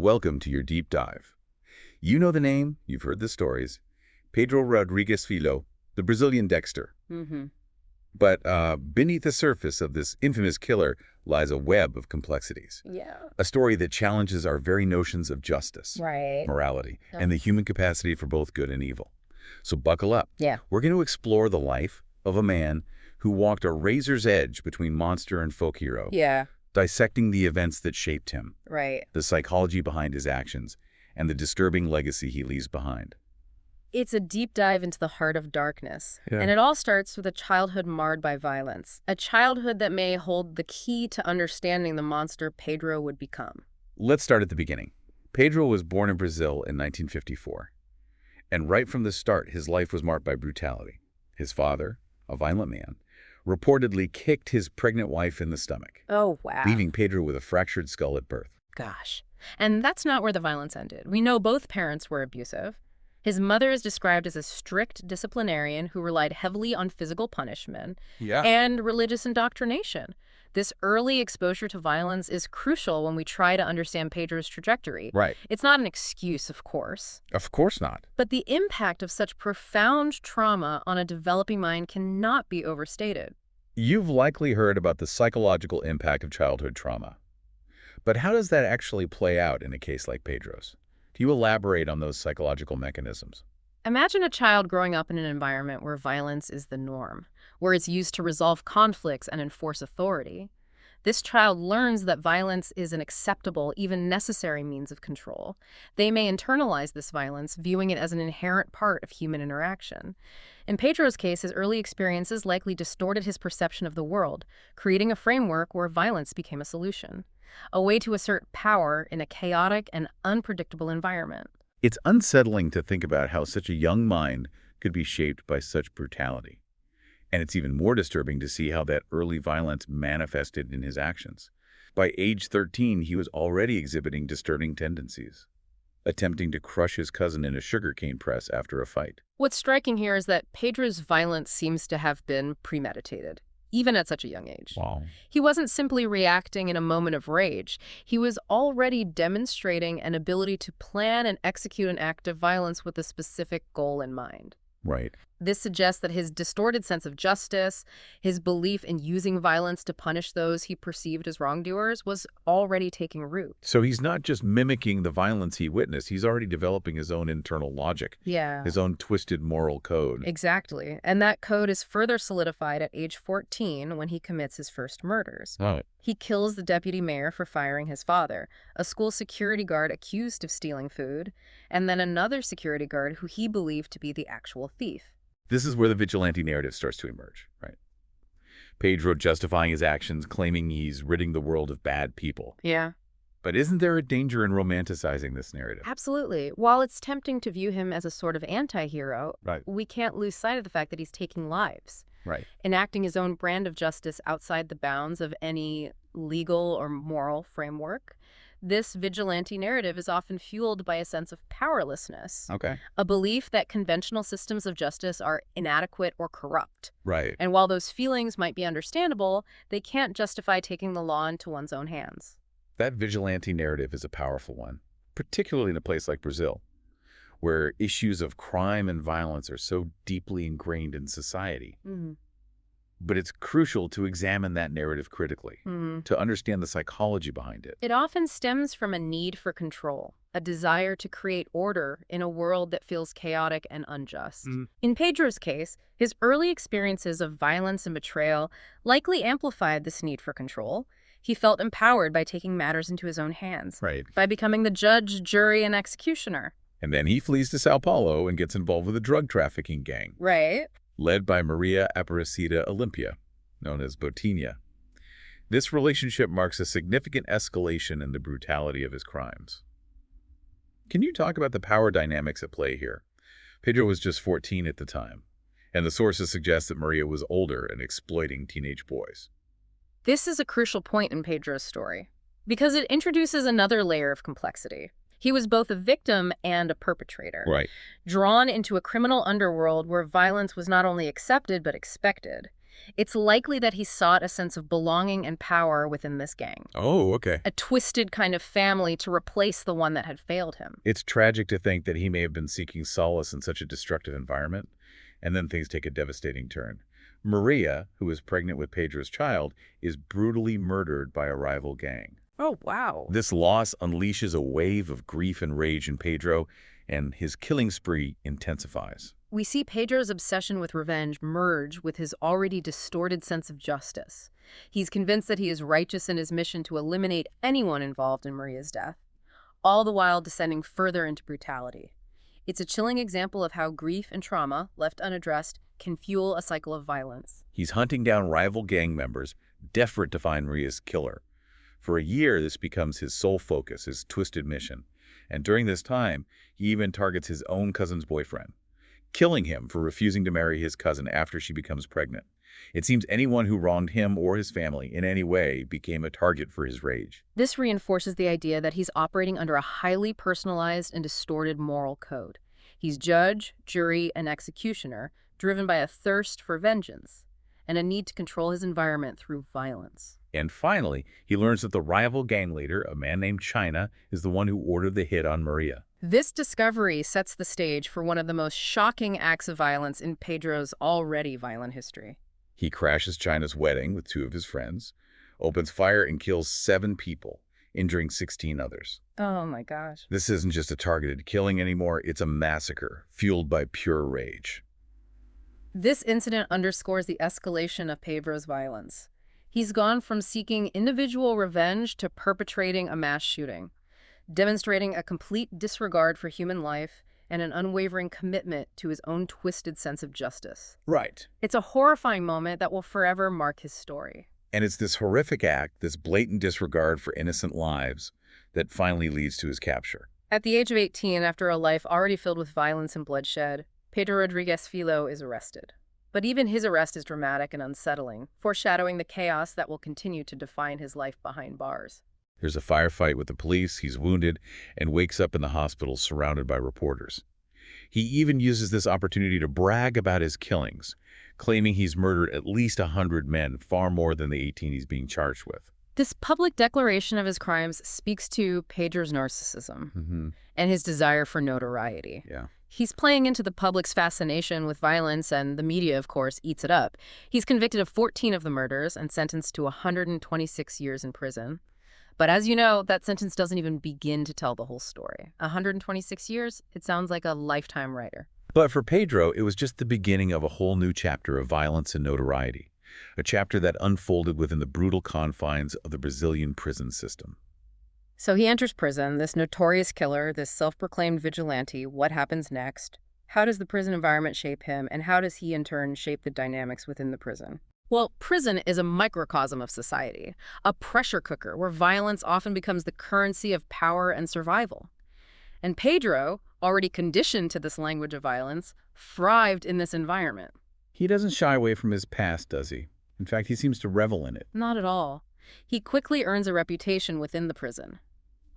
Welcome to your deep dive. You know the name, you've heard the stories. Pedro Rodrigues Filho, the Brazilian Dexter. But beneath the surface of this infamous killer lies a web of complexities. Yeah. A story that challenges our very notions of justice, Right. morality, and the human capacity for both good and evil. So buckle up. Yeah. We're going to explore the life of a man who walked a razor's edge between monster and folk hero. Yeah. Dissecting the events that shaped him, Right. the psychology behind his actions, and the disturbing legacy he leaves behind. It's a deep dive into the heart of darkness. Yeah. And it all starts with a childhood marred by violence. A childhood that may hold the key to understanding the monster Pedro would become. Let's start at the beginning. Pedro was born in Brazil in 1954. And right from the start, his life was marked by brutality. His father, a violent man, reportedly kicked his pregnant wife in the stomach, Oh, wow. leaving Pedro with a fractured skull at birth. Gosh. And that's not where the violence ended. We know both parents were abusive. His mother is described as a strict disciplinarian who relied heavily on physical punishment and religious indoctrination. This early exposure to violence is crucial when we try to understand Pedro's trajectory. Right. It's not an excuse, of course. Of course not. But the impact of such profound trauma on a developing mind cannot be overstated. You've likely heard about the psychological impact of childhood trauma. But how does that actually play out in a case like Pedro's? Can you elaborate on those psychological mechanisms? Imagine a child growing up in an environment where violence is the norm, where it's used to resolve conflicts and enforce authority. This child learns that violence is an acceptable, even necessary means of control. They may internalize this violence, viewing it as an inherent part of human interaction. In Pedro's case, his early experiences likely distorted his perception of the world, creating a framework where violence became a solution, a way to assert power in a chaotic and unpredictable environment. It's unsettling to think about how such a young mind could be shaped by such brutality. And it's even more disturbing to see how that early violence manifested in his actions. By age 13, he was already exhibiting disturbing tendencies, attempting to crush his cousin in a sugarcane press after a fight. What's striking here is that Pedro's violence seems to have been premeditated, even at such a young age. Wow. He wasn't simply reacting in a moment of rage. He was already demonstrating an ability to plan and execute an act of violence with a specific goal in mind. Right. This suggests that his distorted sense of justice, his belief in using violence to punish those he perceived as wrongdoers, was already taking root. So he's not just mimicking the violence he witnessed, he's already developing his own internal logic, Yeah. his own twisted moral code. Exactly. And that code is further solidified at age 14 when he commits his first murders. Oh, He kills the deputy mayor for firing his father, a school security guard accused of stealing food, and then another security guard who he believed to be the actual thief. this is where the vigilante narrative starts to emerge, right? Pedro justifying his actions, claiming he's ridding the world of bad people. Yeah. But isn't there a danger in romanticizing this narrative? Absolutely. While it's tempting to view him as a sort of anti-hero, Right. we can't lose sight of the fact that he's taking lives, Right. enacting his own brand of justice outside the bounds of any legal or moral framework. This vigilante narrative is often fueled by a sense of powerlessness, Okay. a belief that conventional systems of justice are inadequate or corrupt. Right. And while those feelings might be understandable, they can't justify taking the law into one's own hands. That vigilante narrative is a powerful one, particularly in a place like Brazil, where issues of crime and violence are so deeply ingrained in society. But it's crucial to examine that narrative critically, to understand the psychology behind it. It often stems from a need for control, a desire to create order in a world that feels chaotic and unjust. In Pedro's case, his early experiences of violence and betrayal likely amplified this need for control. He felt empowered by taking matters into his own hands, Right. by becoming the judge, jury, and executioner. And then he flees to Sao Paulo and gets involved with a drug trafficking gang, Right. led by Maria Aparecida Olympia, known as Botinha. This relationship marks a significant escalation in the brutality of his crimes. Can you talk about the power dynamics at play here? Pedro was just 14 at the time, and the sources suggest that Maria was older and exploiting teenage boys. This is a crucial point in Pedro's story, because it introduces another layer of complexity. He was both a victim and a perpetrator, Right. drawn into a criminal underworld where violence was not only accepted but expected. It's likely that he sought a sense of belonging and power within this gang, Oh, okay. a twisted kind of family to replace the one that had failed him. It's tragic to think that he may have been seeking solace in such a destructive environment, and then things take a devastating turn. Maria, who is pregnant with Pedro's child, is brutally murdered by a rival gang. Oh, wow. This loss unleashes a wave of grief and rage in Pedro, and his killing spree intensifies. We see Pedro's obsession with revenge merge with his already distorted sense of justice. He's convinced that he is righteous in his mission to eliminate anyone involved in Maria's death, all the while descending further into brutality. It's a chilling example of how grief and trauma, left unaddressed, can fuel a cycle of violence. He's hunting down rival gang members, desperate to find Maria's killer. For a year, this becomes his sole focus, his twisted mission. And during this time, he even targets his own cousin's boyfriend, killing him for refusing to marry his cousin after she becomes pregnant. It seems anyone who wronged him or his family in any way became a target for his rage. This reinforces the idea that he's operating under a highly personalized and distorted moral code. He's judge, jury, and executioner, driven by a thirst for vengeance and a need to control his environment through violence. And finally, he learns that the rival gang leader, a man named China, is the one who ordered the hit on Maria. This discovery sets the stage for one of the most shocking acts of violence in Pedro's already violent history. He crashes China's wedding with 2 of his friends, opens fire and kills 7 people, injuring 16 others. Oh my gosh. This isn't just a targeted killing anymore, it's a massacre, fueled by pure rage. This incident underscores the escalation of Pedro's violence. He's gone from seeking individual revenge to perpetrating a mass shooting, demonstrating a complete disregard for human life and an unwavering commitment to his own twisted sense of justice. Right. It's a horrifying moment that will forever mark his story. And it's this horrific act, this blatant disregard for innocent lives, that finally leads to his capture. At the age of 18, after a life already filled with violence and bloodshed, Pedro Rodrigues Filho is arrested. But even his arrest is dramatic and unsettling, foreshadowing the chaos that will continue to define his life behind bars. There's a firefight with the police, he's wounded, and wakes up in the hospital surrounded by reporters. He even uses this opportunity to brag about his killings, claiming he's murdered at least 100 men, far more than the 18 he's being charged with. This public declaration of his crimes speaks to Pedro's narcissism and his desire for notoriety. Yeah. He's playing into the public's fascination with violence, and the media, of course, eats it up. He's convicted of 14 of the murders and sentenced to 126 years in prison. But as you know, that sentence doesn't even begin to tell the whole story. 126 years? It sounds like a lifetime writer. But for Pedro, it was just the beginning of a whole new chapter of violence and notoriety, a chapter that unfolded within the brutal confines of the Brazilian prison system. So he enters prison, this notorious killer, this self-proclaimed vigilante. What happens next? How does the prison environment shape him, and how does he in turn shape the dynamics within the prison? Well, prison is a microcosm of society, a pressure cooker where violence often becomes the currency of power and survival. And Pedro, already conditioned to this language of violence, thrived in this environment. He doesn't shy away from his past, does he? In fact, he seems to revel in it. Not at all. He quickly earns a reputation within the prison.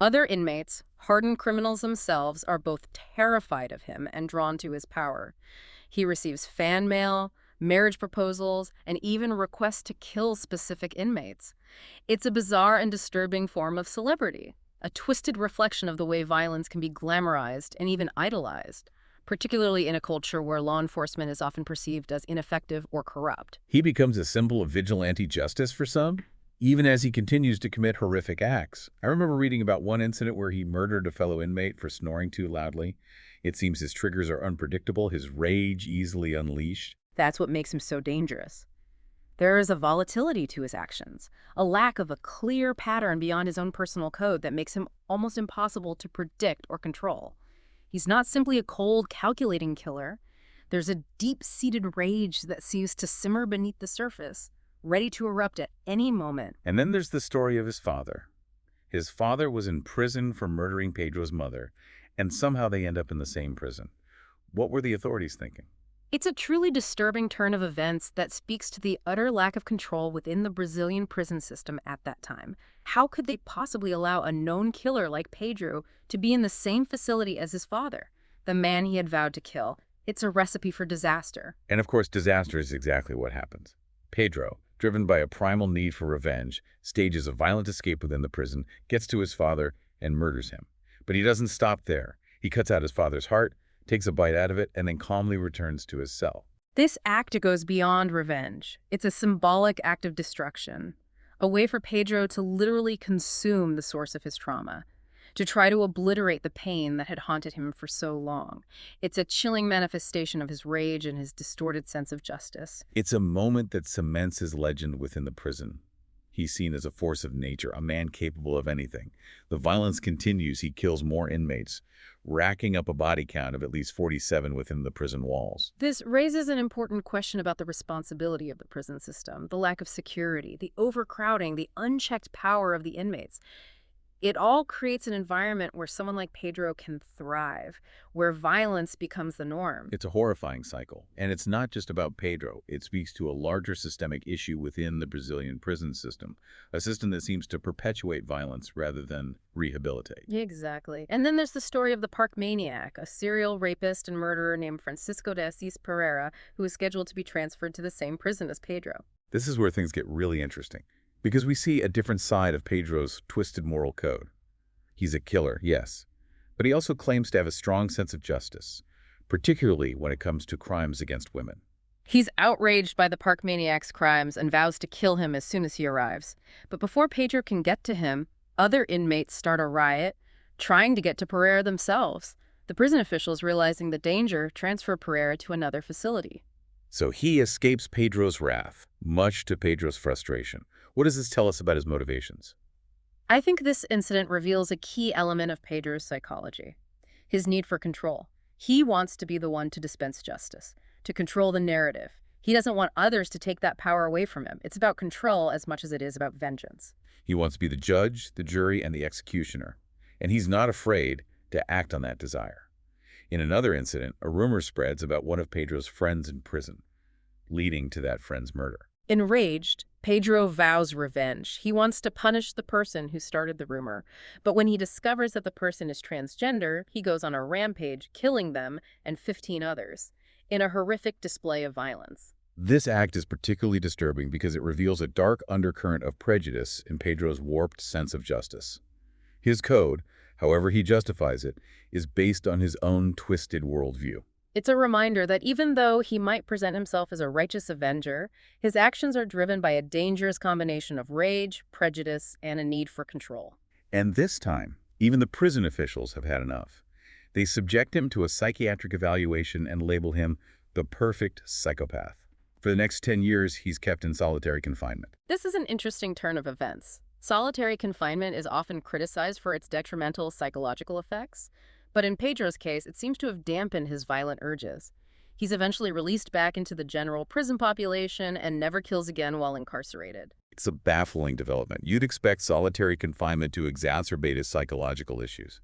Other inmates, hardened criminals themselves, are both terrified of him and drawn to his power. He receives fan mail, marriage proposals, and even requests to kill specific inmates. It's a bizarre and disturbing form of celebrity, a twisted reflection of the way violence can be glamorized and even idolized, particularly in a culture where law enforcement is often perceived as ineffective or corrupt. He becomes a symbol of vigilante justice for some, even as he continues to commit horrific acts. I remember reading about one incident where he murdered a fellow inmate for snoring too loudly. It seems his triggers are unpredictable, his rage easily unleashed. That's what makes him so dangerous. There is a volatility to his actions, a lack of a clear pattern beyond his own personal code that makes him almost impossible to predict or control. He's not simply a cold, calculating killer. There's a deep-seated rage that seems to simmer beneath the surface, ready to erupt at any moment. And then there's the story of his father. His father was in prison for murdering Pedro's mother, and somehow they end up in the same prison. What were the authorities thinking? It's a truly disturbing turn of events that speaks to the utter lack of control within the Brazilian prison system at that time. How could they possibly allow a known killer like Pedro to be in the same facility as his father, the man he had vowed to kill? It's a recipe for disaster. And of course, disaster is exactly what happens. Pedro, driven by a primal need for revenge, stages a violent escape within the prison, gets to his father, and murders him. But he doesn't stop there. He cuts out his father's heart, takes a bite out of it, and then calmly returns to his cell. This act goes beyond revenge. It's a symbolic act of destruction, a way for Pedro to literally consume the source of his trauma, to try to obliterate the pain that had haunted him for so long. It's a chilling manifestation of his rage and his distorted sense of justice. It's a moment that cements his legend within the prison. He's seen as a force of nature, a man capable of anything. The violence continues. He kills more inmates, racking up a body count of at least 47 within the prison walls. This raises an important question about the responsibility of the prison system, the lack of security, the overcrowding, the unchecked power of the inmates. It all creates an environment where someone like Pedro can thrive, where violence becomes the norm. It's a horrifying cycle, and it's not just about Pedro. It speaks to a larger systemic issue within the Brazilian prison system, a system that seems to perpetuate violence rather than rehabilitate. Exactly. And then there's the story of the park maniac, a serial rapist and murderer named Francisco de Assis Pereira, who is scheduled to be transferred to the same prison as Pedro. This is where things get really interesting, because we see a different side of Pedro's twisted moral code. He's a killer, yes, but he also claims to have a strong sense of justice, particularly when it comes to crimes against women. He's outraged by the park maniac's crimes and vows to kill him as soon as he arrives. But before Pedro can get to him, other inmates start a riot, trying to get to Pereira themselves. The prison officials, realizing the danger, transfer Pereira to another facility. So he escapes Pedro's wrath, much to Pedro's frustration. What does this tell us about his motivations? I think this incident reveals a key element of Pedro's psychology, his need for control. He wants to be the one to dispense justice, to control the narrative. He doesn't want others to take that power away from him. It's about control as much as it is about vengeance. He wants to be the judge, the jury, and the executioner, and he's not afraid to act on that desire. In another incident, a rumor spreads about one of Pedro's friends in prison, leading to that friend's murder. Enraged, Pedro vows revenge. He wants to punish the person who started the rumor. But when he discovers that the person is transgender, he goes on a rampage, killing them and 15 others, in a horrific display of violence. This act is particularly disturbing because it reveals a dark undercurrent of prejudice in Pedro's warped sense of justice. His code, however he justifies it, is based on his own twisted worldview. It's a reminder that even though he might present himself as a righteous avenger, his actions are driven by a dangerous combination of rage, prejudice, and a need for control. And this time, even the prison officials have had enough. They subject him to a psychiatric evaluation and label him the perfect psychopath. For the next 10 years, he's kept in solitary confinement. This is an interesting turn of events. Solitary confinement is often criticized for its detrimental psychological effects, but in Pedro's case, it seems to have dampened his violent urges. He's eventually released back into the general prison population and never kills again while incarcerated. It's a baffling development. You'd expect solitary confinement to exacerbate his psychological issues,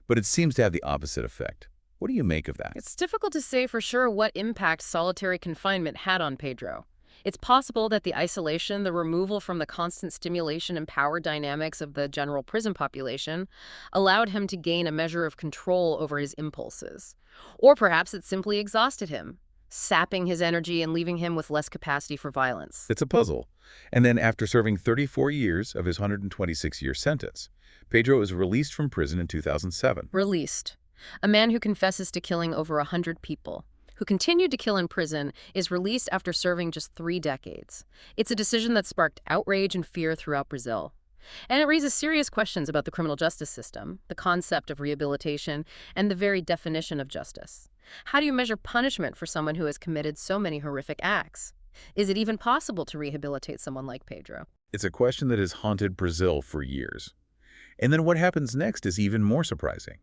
but it seems to have the opposite effect. What do you make of that? It's difficult to say for sure what impact solitary confinement had on Pedro. It's possible that the isolation, the removal from the constant stimulation and power dynamics of the general prison population, allowed him to gain a measure of control over his impulses. Or perhaps it simply exhausted him, sapping his energy and leaving him with less capacity for violence. It's a puzzle. And then after serving 34 years of his 126-year sentence, Pedro is released from prison in 2007. Released. A man who confesses to killing over 100 people, who continued to kill in prison, is released after serving just 3 decades. It's a decision that sparked outrage and fear throughout Brazil. And it raises serious questions about the criminal justice system, the concept of rehabilitation, and the very definition of justice. How do you measure punishment for someone who has committed so many horrific acts? Is it even possible to rehabilitate someone like Pedro? It's a question that has haunted Brazil for years. And then what happens next is even more surprising.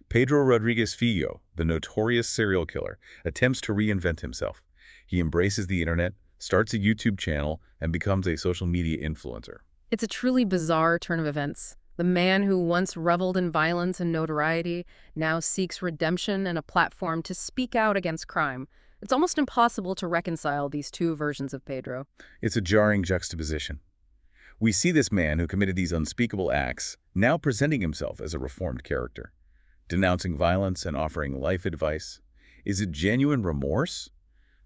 Pedro Rodrigues Filho, the notorious serial killer, attempts to reinvent himself. He embraces the internet, starts a YouTube channel, and becomes a social media influencer. It's a truly bizarre turn of events. The man who once reveled in violence and notoriety now seeks redemption and a platform to speak out against crime. It's almost impossible to reconcile these two versions of Pedro. It's a jarring juxtaposition. We see this man who committed these unspeakable acts now presenting himself as a reformed character, denouncing violence and offering life advice. Is it genuine remorse?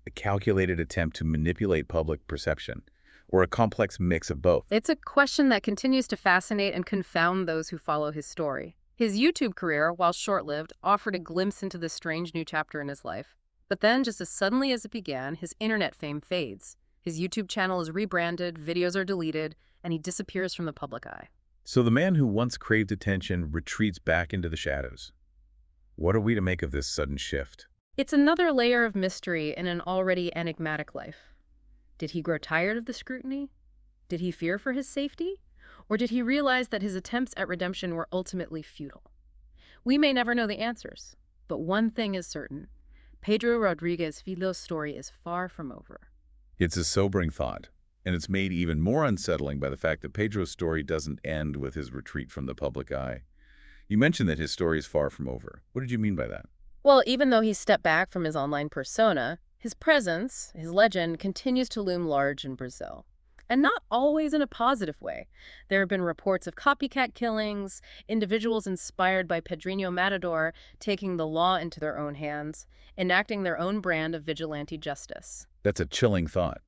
a calculated attempt to manipulate public perception, or a complex mix of both? It's a question that continues to fascinate and confound those who follow his story. His YouTube career, while short-lived, offered a glimpse into this strange new chapter in his life. But then, just as suddenly as it began, his internet fame fades. His YouTube channel is rebranded, videos are deleted, and he disappears from the public eye. So the man who once craved attention retreats back into the shadows. What are we to make of this sudden shift? It's another layer of mystery in an already enigmatic life. Did he grow tired of the scrutiny? Did he fear for his safety? Or did he realize that his attempts at redemption were ultimately futile? We may never know the answers, but one thing is certain. Pedro Rodrigues Filho's story is far from over. It's a sobering thought, and it's made even more unsettling by the fact that Pedro's story doesn't end with his retreat from the public eye. You mentioned that his story is far from over. What did you mean by that? Well, even though he stepped back from his online persona, his presence, his legend, continues to loom large in Brazil. And not always in a positive way. There have been reports of copycat killings, individuals inspired by Pedrinho Matador taking the law into their own hands, enacting their own brand of vigilante justice. That's a chilling thought.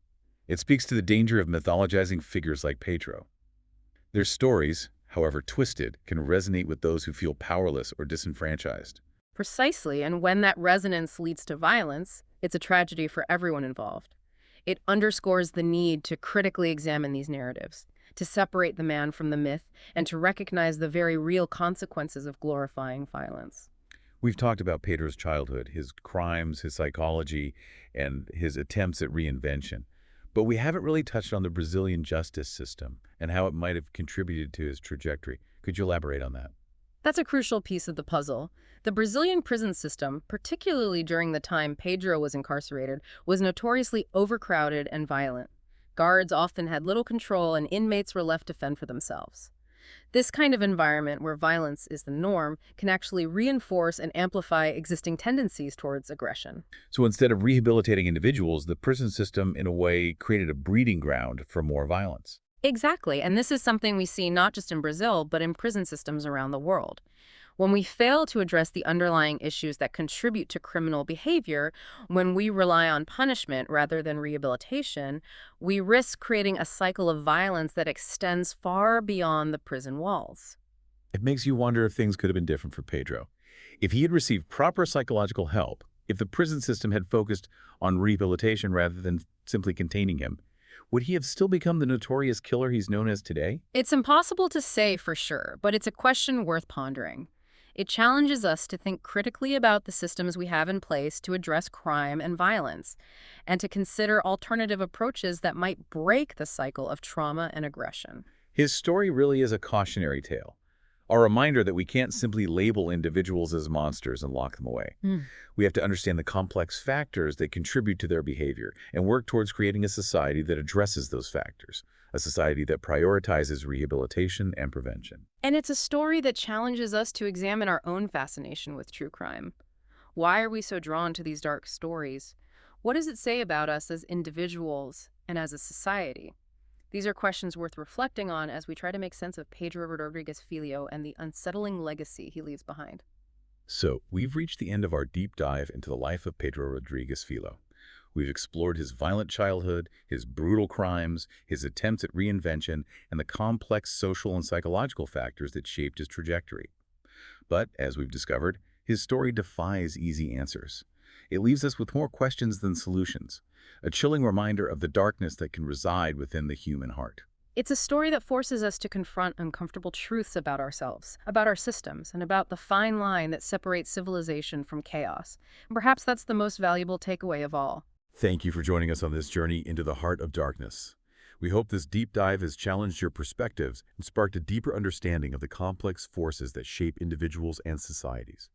It speaks to the danger of mythologizing figures like Pedro. Their stories, however twisted, can resonate with those who feel powerless or disenfranchised. Precisely, and when that resonance leads to violence, it's a tragedy for everyone involved. It underscores the need to critically examine these narratives, to separate the man from the myth, and to recognize the very real consequences of glorifying violence. We've talked about Pedro's childhood, his crimes, his psychology, and his attempts at reinvention. But we haven't really touched on the Brazilian justice system and how it might have contributed to his trajectory. Could you elaborate on that? That's a crucial piece of the puzzle. The Brazilian prison system, particularly during the time Pedro was incarcerated, was notoriously overcrowded and violent. Guards often had little control and inmates were left to fend for themselves. This kind of environment, where violence is the norm, can actually reinforce and amplify existing tendencies towards aggression. So instead of rehabilitating individuals, the prison system, in a way, created a breeding ground for more violence. Exactly, and this is something we see not just in Brazil, but in prison systems around the world. When we fail to address the underlying issues that contribute to criminal behavior, when we rely on punishment rather than rehabilitation, we risk creating a cycle of violence that extends far beyond the prison walls. It makes you wonder if things could have been different for Pedro. If he had received proper psychological help, if the prison system had focused on rehabilitation rather than simply containing him, would he have still become the notorious killer he's known as today? It's impossible to say for sure, but it's a question worth pondering. It challenges us to think critically about the systems we have in place to address crime and violence, and to consider alternative approaches that might break the cycle of trauma and aggression. His story really is a cautionary tale, a reminder that we can't simply label individuals as monsters and lock them away. We have to understand the complex factors that contribute to their behavior and work towards creating a society that addresses those factors, a society that prioritizes rehabilitation and prevention. And it's a story that challenges us to examine our own fascination with true crime. Why are we so drawn to these dark stories? What does it say about us as individuals and as a society? These are questions worth reflecting on as we try to make sense of Pedro Rodrigues Filho and the unsettling legacy he leaves behind. So, we've reached the end of our deep dive into the life of Pedro Rodrigues Filho. We've explored his violent childhood, his brutal crimes, his attempts at reinvention, and the complex social and psychological factors that shaped his trajectory. But, as we've discovered, his story defies easy answers. It leaves us with more questions than solutions, a chilling reminder of the darkness that can reside within the human heart. It's a story that forces us to confront uncomfortable truths about ourselves, about our systems, and about the fine line that separates civilization from chaos. And perhaps that's the most valuable takeaway of all. Thank you for joining us on this journey into the heart of darkness. We hope this deep dive has challenged your perspectives and sparked a deeper understanding of the complex forces that shape individuals and societies.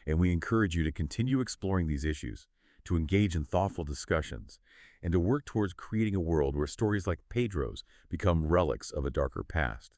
And we encourage you to continue exploring these issues, to engage in thoughtful discussions, and to work towards creating a world where stories like Pedro's become relics of a darker past.